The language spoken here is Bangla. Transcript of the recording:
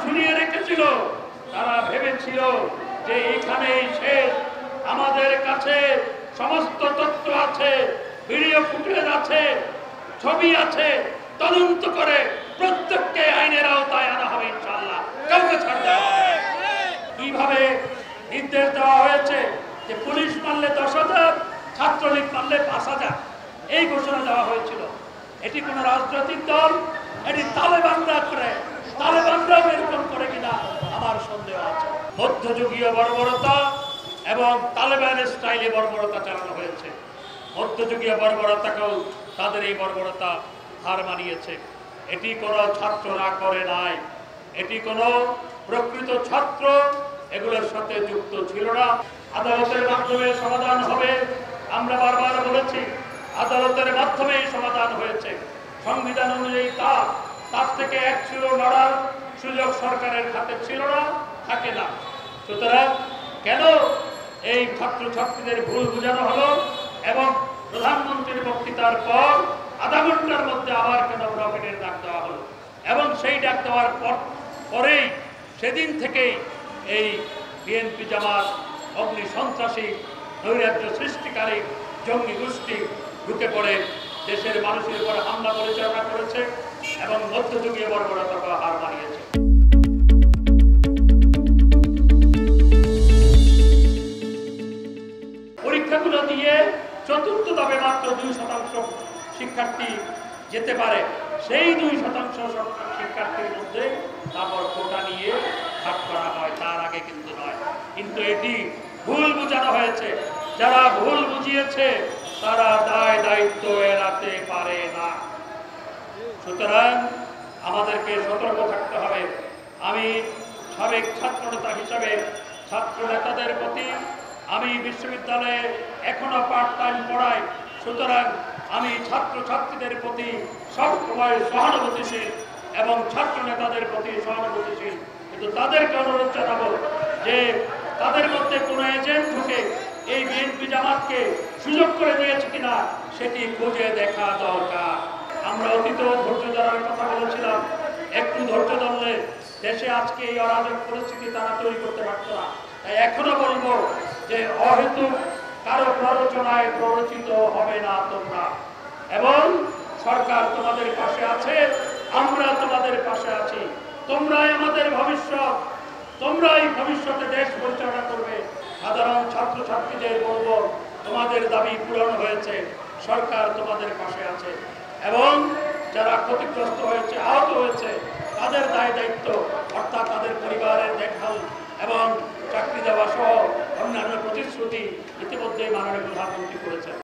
ঝুলিয়ে রেখেছিল, তারা ভেবেছিল যে এখানেই শেষ, আমাদের কাছে সমস্ত তথ্য আছে, ভিডিও ফুটেজ আছে, ছবি আছে, তদন্ত করে প্রত্যেককে আইনের আওতায় আনা হবে ইনশাআল্লাহ, কাউকে ছাড় দেওয়া হবে। কিভাবে নির্দেশ দেওয়া হয়েছে যে পুলিশ মারলে 10,000, ছাত্রলীগ মারলে 5,000, এই ঘোষণা দেওয়া হয়েছিল। এটি কোন রাজনৈতিক দল, এটি তালেবানরা করে, তালেবানরাও এরকম করে কিনা আমার সন্দেহ আছে। মধ্যযুগীয় বর্বরতা এবং তালেবানের স্টাইলে বর্বরতা চালানো হয়েছে। মধ্যযুগীয় বর্বরতাকেও তাদের এই বর্বরতা হার মানিয়েছে। এটি কোনো ছাত্ররা করে নাই, এটি কোনো প্রকৃত ছাত্র এগুলোর সাথে যুক্ত ছিল না। আদালতের মাধ্যমে সমাধান হবে, আমরা বারবার বলেছি, আদালতের মাধ্যমেই সমাধান হয়েছে। সংবিধান অনুযায়ী তার থেকে এক ছিল লড়ার সুযোগ সরকারের হাতে ছিল না, থাকে না। সুতরাং কেন এই ছাত্রছাত্রীদের ভুল বোঝানো হলো এবং প্রধানমন্ত্রীর বক্তৃতার পর আধা ঘন্টার মধ্যে আবার কেন রকেটের ডাক দেওয়া হলো, এবং সেই ডাক দেওয়ার পরেই সেদিন থেকেই এই বিএনপি জামাত অগ্নি সন্ত্রাসী নৈরাজ্য সৃষ্টিকারী জঙ্গি গোষ্ঠী ঢুকে পড়ে দেশের মানুষের উপর হামলা পরিচালনা করেছে এবং মধ্যযুগীয় বর্বরতাকে হার মানিয়েছে। পরীক্ষাগুলো দিয়ে চতুর্থ ধাপে মাত্র 2% শিক্ষার্থী যেতে পারে। সেই 2% শিক্ষার্থীর মধ্যে তারপর কোটা নিয়ে ভাগ করা হয়, তার আগে কিন্তু নয়। কিন্তু এটি ভুল বোঝানো হয়েছে। যারা ভুল বুঝিয়েছে তারা দায় দায়িত্ব এড়াতে পারে না। সুতরাং আমাদেরকে সতর্ক থাকতে হবে। আমি সাবেক ছাত্রনেতা হিসাবে ছাত্র নেতাদের প্রতি, আমি বিশ্ববিদ্যালয়ে এখনো পার্ট টাইম পড়াই, সুতরাং আমি ছাত্রছাত্রীদের প্রতি সবসময় সহানুভূতিশীল এবং ছাত্র নেতাদের প্রতি সহানুভূতিশীল। কিন্তু তাদেরকে অনুরোধ জানাবো যে তাদের মধ্যে কোনো এজেন্ট ঢুকে এই বিএনপি জামাতকে সুযোগ করে দিয়েছে কিনা সেটি খুঁজে দেখা দরকার। আমরা অতীত ধৈর্য ধরার কথা বলেছিলাম, একটু ধৈর্য ধরলে দেশে আজকে এই অরাজক পরিস্থিতি তারা তৈরি করতে পারত না। তাই এখনো বলবো যে অহেতুক কারো প্ররোচনায় প্ররোচিত হবে না তোমরা, এবং সরকার তোমাদের পাশে আছে, আমরা তোমাদের পাশে আছি। তোমরাই আমাদের ভবিষ্যৎ, তোমরাই ভবিষ্যতে দেশ পরিচালনা করবে। সাধারণ ছাত্রছাত্রীদের বলবো, তোমাদের দাবি পূরণ হয়েছে, সরকার তোমাদের পাশে আছে, এবং যারা ক্ষতিগ্রস্ত হয়েছে, আহত হয়েছে, তাদের দায় দায়িত্ব অর্থাৎ তাদের পরিবারের দেখভাল এবং চাকরি দেওয়া সহ অন্যান্য প্রতিশ্রুতি ইতিমধ্যে মাননীয় প্রধানমন্ত্রী করেছেন।